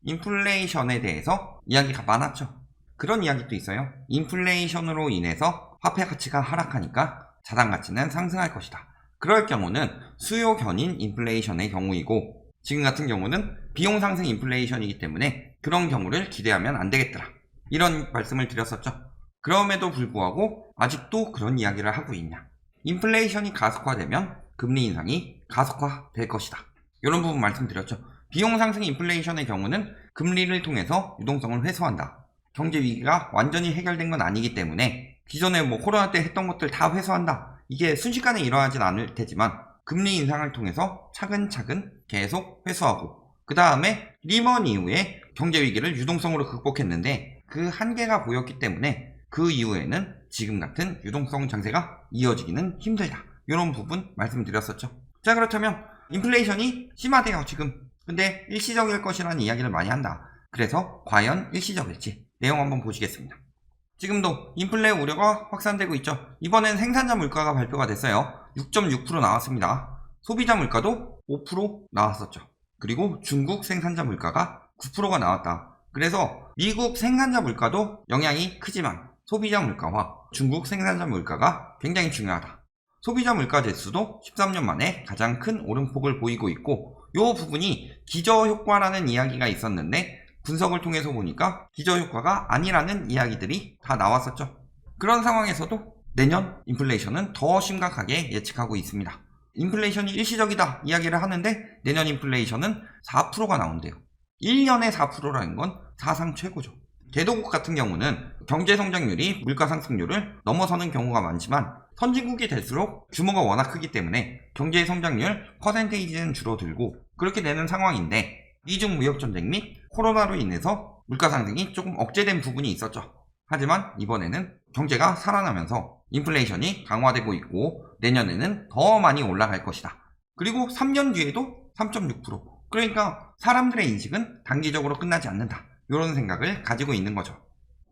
인플레이션에 대해서 이야기가 많았죠. 그런 이야기도 있어요. 인플레이션으로 인해서 화폐 가치가 하락하니까 자산 가치는 상승할 것이다. 그럴 경우는 수요 견인 인플레이션의 경우이고, 지금 같은 경우는 비용 상승 인플레이션이기 때문에 그런 경우를 기대하면 안 되겠더라, 이런 말씀을 드렸었죠. 그럼에도 불구하고 아직도 그런 이야기를 하고 있냐. 인플레이션이 가속화되면 금리 인상이 가속화될 것이다, 이런 부분 말씀드렸죠. 비용 상승 인플레이션의 경우는 금리를 통해서 유동성을 회수한다. 경제 위기가 완전히 해결된 건 아니기 때문에 기존에 코로나 때 했던 것들 다 회수한다, 이게 순식간에 일어나진 않을 테지만 금리 인상을 통해서 차근차근 계속 회수하고, 그 다음에 리먼 이후에 경제 위기를 유동성으로 극복했는데 그 한계가 보였기 때문에 그 이후에는 지금 같은 유동성 장세가 이어지기는 힘들다, 이런 부분 말씀드렸었죠. 자, 그렇다면 인플레이션이 심하대요 지금. 근데 일시적일 것이라는 이야기를 많이 한다. 그래서 과연 일시적일지 내용 한번 보시겠습니다. 지금도 인플레 우려가 확산되고 있죠. 이번엔 생산자 물가가 발표가 됐어요. 6.6% 나왔습니다. 소비자 물가도 5% 나왔었죠. 그리고 중국 생산자 물가가 9%가 나왔다. 그래서 미국 생산자 물가도 영향이 크지만 소비자 물가와 중국 생산자 물가가 굉장히 중요하다. 소비자 물가 지수도 13년 만에 가장 큰 오름폭을 보이고 있고, 이 부분이 기저효과라는 이야기가 있었는데 분석을 통해서 보니까 기저효과가 아니라는 이야기들이 다 나왔었죠. 그런 상황에서도 내년 인플레이션은 더 심각하게 예측하고 있습니다. 인플레이션이 일시적이다 이야기를 하는데 내년 인플레이션은 4%가 나온대요. 1년에 4%라는 건 사상 최고죠. 개도국 같은 경우는 경제 성장률이 물가 상승률을 넘어서는 경우가 많지만 선진국이 될수록 규모가 워낙 크기 때문에 경제 성장률 퍼센테이지는 줄어들고 그렇게 되는 상황인데, 미중 무역 전쟁 및 코로나로 인해서 물가 상승이 조금 억제된 부분이 있었죠. 하지만 이번에는 경제가 살아나면서 인플레이션이 강화되고 있고 내년에는 더 많이 올라갈 것이다. 그리고 3년 뒤에도 3.6%. 그러니까 사람들의 인식은 단기적으로 끝나지 않는다, 이런 생각을 가지고 있는 거죠.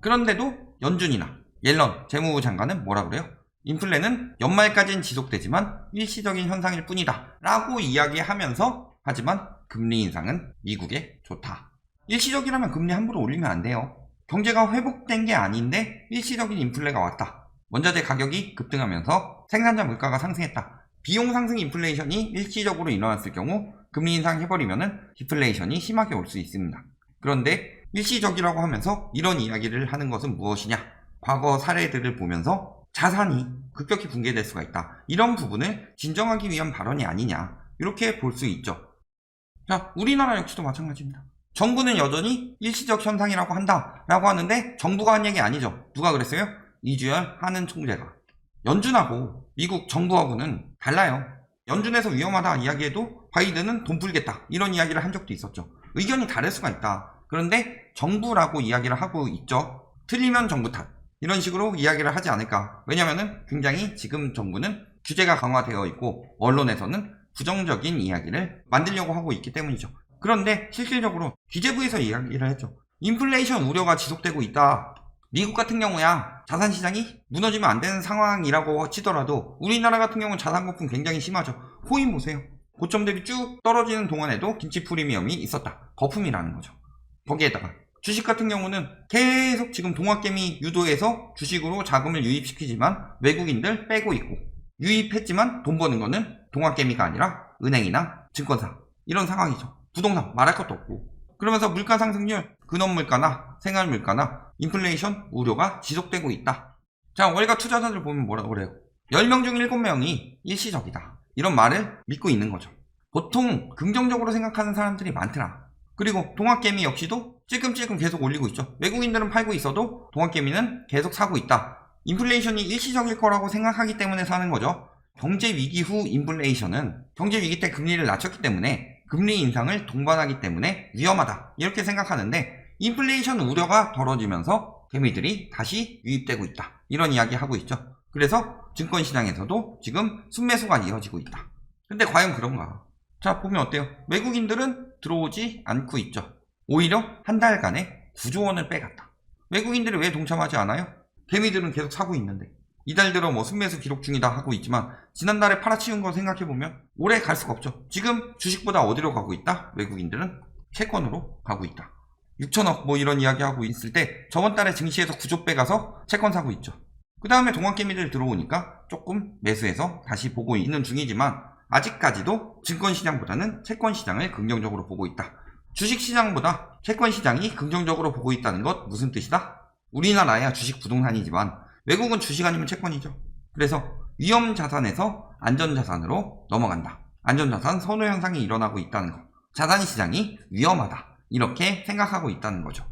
그런데도 연준이나 옐런 재무부 장관은 뭐라 그래요? 인플레는 연말까지는 지속되지만 일시적인 현상일 뿐이다 라고 이야기하면서, 하지만 금리 인상은 미국에 좋다. 일시적이라면 금리 함부로 올리면 안 돼요. 경제가 회복된 게 아닌데 일시적인 인플레가 왔다. 원자재 가격이 급등하면서 생산자 물가가 상승했다. 비용 상승 인플레이션이 일시적으로 일어났을 경우 금리 인상 해버리면은 디플레이션이 심하게 올 수 있습니다. 그런데 일시적이라고 하면서 이런 이야기를 하는 것은 무엇이냐? 과거 사례들을 보면서 자산이 급격히 붕괴될 수가 있다, 이런 부분을 진정하기 위한 발언이 아니냐, 이렇게 볼 수 있죠. 자, 우리나라 역시도 마찬가지입니다. 정부는 여전히 일시적 현상이라고 한다 라고 하는데 정부가 한 얘기 아니죠. 누가 그랬어요? 이주열 하는 총재가. 연준하고 미국 정부하고는 달라요. 연준에서 위험하다 이야기해도 바이든은 돈 풀겠다, 이런 이야기를 한 적도 있었죠. 의견이 다를 수가 있다. 그런데 정부라고 이야기를 하고 있죠. 틀리면 정부 탓, 이런 식으로 이야기를 하지 않을까. 왜냐면은 굉장히 지금 정부는 규제가 강화되어 있고 언론에서는 부정적인 이야기를 만들려고 하고 있기 때문이죠. 그런데 실질적으로 기재부에서 이야기를 했죠. 인플레이션 우려가 지속되고 있다. 미국 같은 경우야 자산시장이 무너지면 안 되는 상황이라고 치더라도 우리나라 같은 경우는 자산 거품 굉장히 심하죠. 코인 보세요. 고점 대비 쭉 떨어지는 동안에도 김치 프리미엄이 있었다. 거품이라는 거죠. 거기에다가 주식 같은 경우는 계속 지금 동학개미 유도해서 주식으로 자금을 유입시키지만 외국인들 빼고 있고, 유입했지만 돈 버는 거는 동학개미가 아니라 은행이나 증권사, 이런 상황이죠. 부동산 말할 것도 없고. 그러면서 물가 상승률, 근원물가나 생활물가나 인플레이션 우려가 지속되고 있다. 자, 월가 투자자들 보면 뭐라고 그래요? 10명 중 7명이 일시적이다, 이런 말을 믿고 있는 거죠. 보통 긍정적으로 생각하는 사람들이 많더라. 그리고 동학개미 역시도 찔끔찔끔 계속 올리고 있죠. 외국인들은 팔고 있어도 동학개미는 계속 사고 있다. 인플레이션이 일시적일 거라고 생각하기 때문에 사는 거죠. 경제 위기 후 인플레이션은 경제 위기 때 금리를 낮췄기 때문에 금리 인상을 동반하기 때문에 위험하다, 이렇게 생각하는데 인플레이션 우려가 덜어지면서 개미들이 다시 유입되고 있다, 이런 이야기 하고 있죠. 그래서 증권시장에서도 지금 순매수가 이어지고 있다. 근데 과연 그런가? 자, 보면 어때요? 외국인들은 들어오지 않고 있죠. 오히려 한 달간에 9조 원을 빼갔다. 외국인들이 왜 동참하지 않아요? 개미들은 계속 사고 있는데. 이달 들어 뭐 순매수 기록 중이다 하고 있지만 지난달에 팔아치운 거 생각해보면 오래 갈 수가 없죠. 지금 주식보다 어디로 가고 있다? 외국인들은 채권으로 가고 있다. 6천억 뭐 이런 이야기 하고 있을 때 저번 달에 증시에서 9조 빼가서 채권 사고 있죠. 그 다음에 동학개미들 들어오니까 조금 매수해서 다시 보고 있는 중이지만 아직까지도 증권시장보다는 채권시장을 긍정적으로 보고 있다. 주식시장보다 채권시장이 긍정적으로 보고 있다는 것 무슨 뜻이다? 우리나라야 주식 부동산이지만 외국은 주식 아니면 채권이죠. 그래서 위험자산에서 안전자산으로 넘어간다. 안전자산 선호 현상이 일어나고 있다는 것. 자산시장이 위험하다. 이렇게 생각하고 있다는 거죠.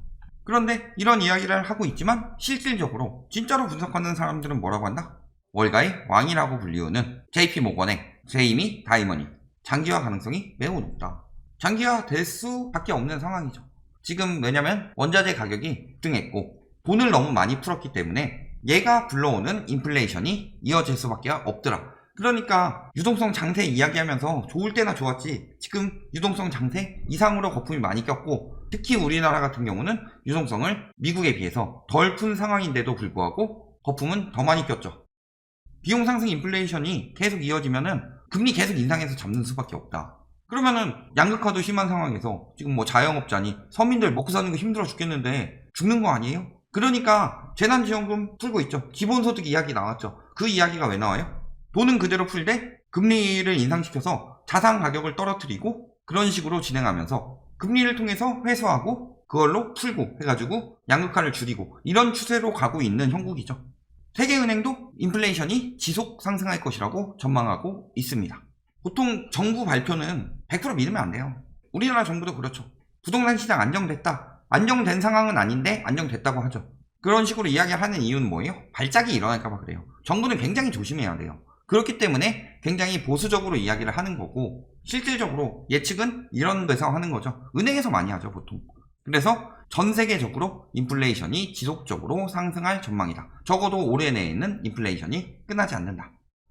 그런데 이런 이야기를 하고 있지만 실질적으로 진짜로 분석하는 사람들은 뭐라고 한다? 월가의 왕이라고 불리우는 JP모건의 제이미 다이먼이 장기화 가능성이 매우 높다. 장기화 될 수밖에 없는 상황이죠. 지금 왜냐면 원자재 가격이 등했고 돈을 너무 많이 풀었기 때문에 얘가 불러오는 인플레이션이 이어질 수밖에 없더라. 그러니까 유동성 장세 이야기하면서 좋을 때나 좋았지 지금 유동성 장세 이상으로 거품이 많이 꼈고 특히 우리나라 같은 경우는 유동성을 미국에 비해서 덜 푼 상황인데도 불구하고 거품은 더 많이 꼈죠. 비용 상승 인플레이션이 계속 이어지면은 금리 계속 인상해서 잡는 수밖에 없다. 그러면은 양극화도 심한 상황에서 지금 뭐 자영업자니 서민들 먹고 사는 거 힘들어 죽겠는데 죽는 거 아니에요? 그러니까 재난지원금 풀고 있죠. 기본소득 이야기 나왔죠. 그 이야기가 왜 나와요? 돈은 그대로 풀되 금리를 인상시켜서 자산 가격을 떨어뜨리고 그런 식으로 진행하면서 금리를 통해서 회수하고 그걸로 풀고 해가지고 양극화를 줄이고 이런 추세로 가고 있는 형국이죠. 세계은행도 인플레이션이 지속 상승할 것이라고 전망하고 있습니다. 보통 정부 발표는 100% 믿으면 안 돼요. 우리나라 정부도 그렇죠. 부동산 시장 안정됐다. 안정된 상황은 아닌데 안정됐다고 하죠. 그런 식으로 이야기를 하는 이유는 뭐예요? 발작이 일어날까봐 그래요. 정부는 굉장히 조심해야 돼요. 그렇기 때문에 굉장히 보수적으로 이야기를 하는 거고 실질적으로 예측은 이런 데서 하는 거죠. 은행에서 많이 하죠 보통. 그래서 전 세계적으로 인플레이션이 지속적으로 상승할 전망이다. 적어도 올해 내에는 인플레이션이 끝나지 않는다.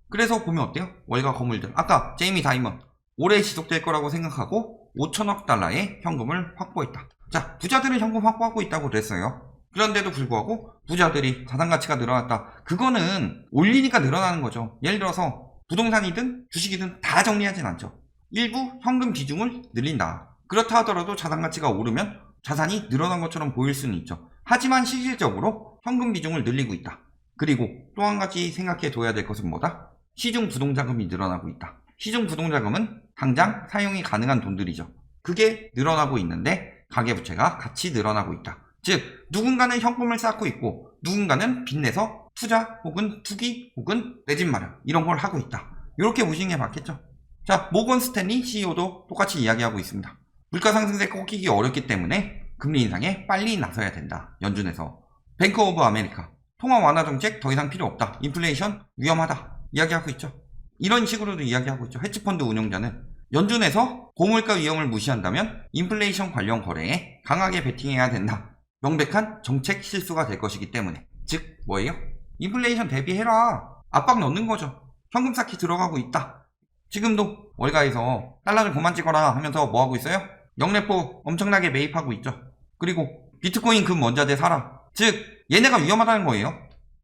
그래서 보면 어때요? 월가 거물들 아까 제이미 다이먼 올해 지속될 거라고 생각하고 5천억 달러의 현금을 확보했다. 자, 부자들은 현금 확보하고 있다고 그랬어요. 그런데도 불구하고 부자들이 자산가치가 늘어났다. 그거는 올리니까 늘어나는 거죠. 예를 들어서 부동산이든 주식이든 다 정리하진 않죠. 일부 현금 비중을 늘린다. 그렇다 하더라도 자산가치가 오르면 자산이 늘어난 것처럼 보일 수는 있죠. 하지만 실질적으로 현금 비중을 늘리고 있다. 그리고 또 한 가지 생각해 둬야 될 것은 뭐다? 시중 부동자금이 늘어나고 있다. 시중 부동자금은 당장 사용이 가능한 돈들이죠. 그게 늘어나고 있는데 가계부채가 같이 늘어나고 있다. 즉 누군가는 현금을 쌓고 있고 누군가는 빚내서 투자 혹은 투기 혹은 내 집 마련 이런 걸 하고 있다. 이렇게 보시는 게 맞겠죠. 자, 모건 스탠리 CEO도 똑같이 이야기하고 있습니다. 물가 상승세 꺾이기 어렵기 때문에 금리 인상에 빨리 나서야 된다. 연준에서 뱅크 오브 아메리카 통화 완화 정책 더 이상 필요 없다. 인플레이션 위험하다. 이야기하고 있죠. 이런 식으로도 이야기하고 있죠. 헤지펀드 운용자는 연준에서 고물가 위험을 무시한다면 인플레이션 관련 거래에 강하게 베팅해야 된다. 명백한 정책 실수가 될 것이기 때문에. 즉 뭐예요? 인플레이션 대비해라. 압박 넣는 거죠. 현금 쌓기 들어가고 있다. 지금도 월가에서 달러를 그만 찍어라 하면서 뭐하고 있어요? 영래포 엄청나게 매입하고 있죠. 그리고 비트코인 금 원자재 사라. 즉 얘네가 위험하다는 거예요.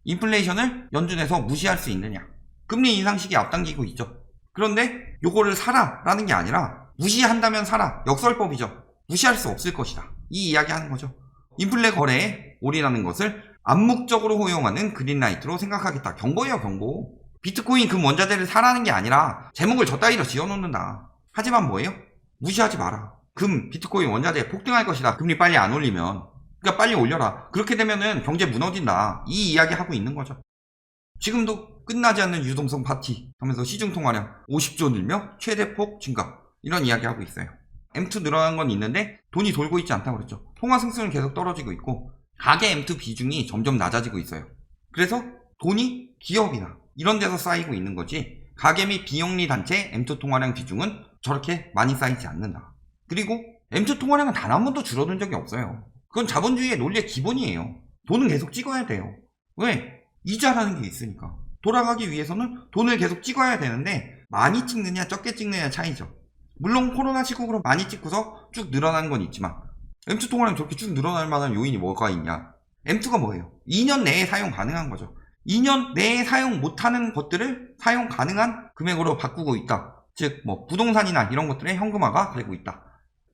인플레이션을 연준에서 무시할 수 있느냐. 금리 인상 시기 앞당기고 있죠. 그런데 요거를 사라 라는 게 아니라 무시한다면 사라. 역설법이죠. 무시할 수 없을 것이다. 이 이야기 하는 거죠. 인플레 거래에 올인하는 것을 암묵적으로 허용하는 그린라이트로 생각하겠다. 경고예요, 경고. 비트코인 금 원자재를 사라는 게 아니라 제목을 저 따위로 지어놓는다. 하지만 뭐예요? 무시하지 마라. 금, 비트코인 원자재 폭등할 것이다. 금리 빨리 안 올리면. 그러니까 빨리 올려라. 그렇게 되면은 경제 무너진다. 이 이야기 하고 있는 거죠. 지금도 끝나지 않는 유동성 파티 하면서 시중 통화량 50조 늘며 최대폭 증가. 이런 이야기 하고 있어요. M2 늘어난 건 있는데 돈이 돌고 있지 않다고 그랬죠. 통화 승수는 계속 떨어지고 있고 가계 M2 비중이 점점 낮아지고 있어요. 그래서 돈이 기업이나 이런 데서 쌓이고 있는 거지 가계 및 비영리 단체 M2 통화량 비중은 저렇게 많이 쌓이지 않는다. 그리고 M2 통화량은 단 한 번도 줄어든 적이 없어요. 그건 자본주의의 논리의 기본이에요. 돈은 계속 찍어야 돼요. 왜? 이자라는 게 있으니까. 돌아가기 위해서는 돈을 계속 찍어야 되는데 많이 찍느냐 적게 찍느냐 차이죠. 물론 코로나 시국으로 많이 찍고서 쭉 늘어난 건 있지만 M2 통화량 저렇게 쭉 늘어날 만한 요인이 뭐가 있냐. M2가 뭐예요? 2년 내에 사용 가능한 거죠. 2년 내에 사용 못하는 것들을 사용 가능한 금액으로 바꾸고 있다. 즉 뭐 부동산이나 이런 것들의 현금화가 되고 있다.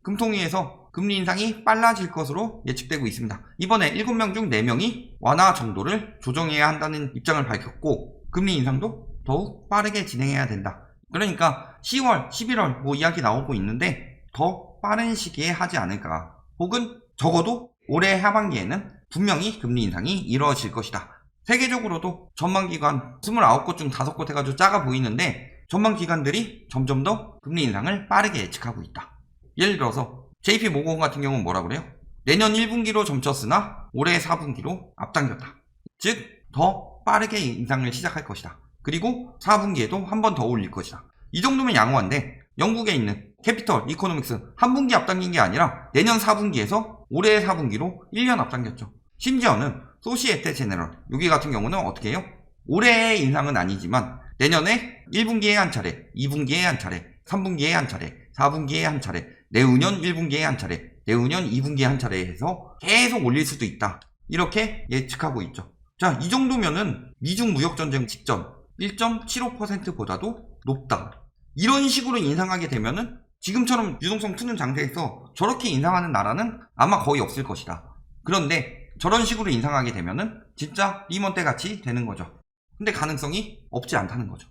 금통위에서 금리 인상이 빨라질 것으로 예측되고 있습니다. 이번에 7명 중 4명이 완화 정도를 조정해야 한다는 입장을 밝혔고 금리 인상도 더욱 빠르게 진행해야 된다. 그러니까 10월, 11월 뭐 이야기 나오고 있는데 더 빠른 시기에 하지 않을까. 혹은 적어도 올해 하반기에는 분명히 금리 인상이 이루어질 것이다. 세계적으로도 전망기관 29곳 중 5곳 해가지고 작아 보이는데 전망기관들이 점점 더 금리 인상을 빠르게 예측하고 있다. 예를 들어서 JP모건 같은 경우는 뭐라 그래요? 내년 1분기로 점쳤으나 올해 4분기로 앞당겼다. 즉 더 빠르게 인상을 시작할 것이다. 그리고 4분기에도 한 번 더 올릴 것이다. 이 정도면 양호한데 영국에 있는 캐피털 이코노믹스 한 분기 앞당긴 게 아니라 내년 4분기에서 올해 4분기로 1년 앞당겼죠. 심지어는 소시에테 제네럴 여기 같은 경우는 어떻게 해요? 올해의 인상은 아니지만 내년에 1분기에 한 차례, 2분기에 한 차례, 3분기에 한 차례, 4분기에 한 차례, 내후년 1분기에 한 차례, 내후년 2분기에 한 차례 해서 계속 올릴 수도 있다. 이렇게 예측하고 있죠. 자, 이 정도면은 미중 무역전쟁 직전 1.75%보다도 높다. 이런 식으로 인상하게 되면은 지금처럼 유동성 트는 장세에서 저렇게 인상하는 나라는 아마 거의 없을 것이다. 그런데 저런 식으로 인상하게 되면은 진짜 리먼 때 같이 되는 거죠. 근데 가능성이 없지 않다는 거죠.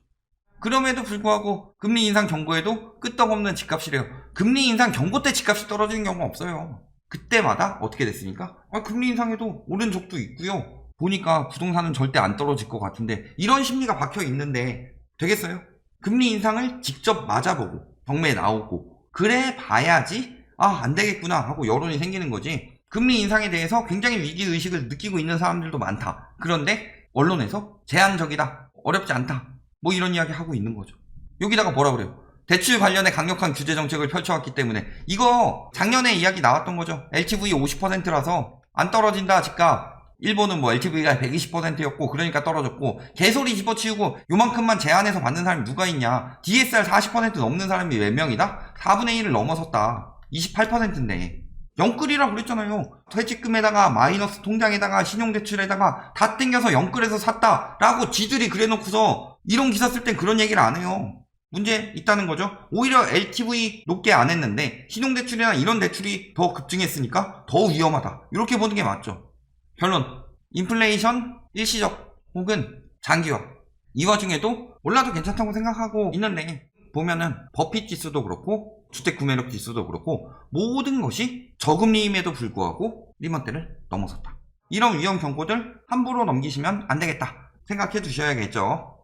그럼에도 불구하고 금리 인상 경고에도 끄떡없는 집값이래요. 금리 인상 경고 때 집값이 떨어지는 경우가 없어요. 그때마다 어떻게 됐습니까? 금리 인상에도 오른 적도 있고요. 보니까 부동산은 절대 안 떨어질 것 같은데 이런 심리가 박혀 있는데 되겠어요? 금리 인상을 직접 맞아보고 경매에 나오고 그래 봐야지 안 되겠구나 하고 여론이 생기는 거지. 금리 인상에 대해서 굉장히 위기의식을 느끼고 있는 사람들도 많다. 그런데 언론에서 제한적이다, 어렵지 않다 뭐 이런 이야기 하고 있는 거죠. 여기다가 뭐라 그래요? 대출 관련해 강력한 규제 정책을 펼쳐왔기 때문에 이거 작년에 이야기 나왔던 거죠. LTV 50%라서 안 떨어진다 집값. 일본은 뭐 LTV가 120%였고 그러니까 떨어졌고 개소리 집어치우고 요만큼만 제한해서 받는 사람이 누가 있냐. DSR 40% 넘는 사람이 몇 명이다? 4분의 1을 넘어섰다. 28%인데 영끌이라고 그랬잖아요. 퇴직금에다가 마이너스 통장에다가 신용대출에다가 다 땡겨서 영끌해서 샀다 라고 지들이 그래놓고서 이런 기사 쓸 땐 그런 얘기를 안 해요. 문제 있다는 거죠. 오히려 LTV 높게 안 했는데 신용대출이나 이런 대출이 더 급증했으니까 더 위험하다. 이렇게 보는 게 맞죠. 결론, 인플레이션 일시적 혹은 장기화. 이 와중에도 올라도 괜찮다고 생각하고 있는데 보면은 버핏 지수도 그렇고 주택 구매력 지수도 그렇고 모든 것이 저금리임에도 불구하고 리먼대를 넘어섰다. 이런 위험 경고들 함부로 넘기시면 안 되겠다 생각해 두셔야겠죠.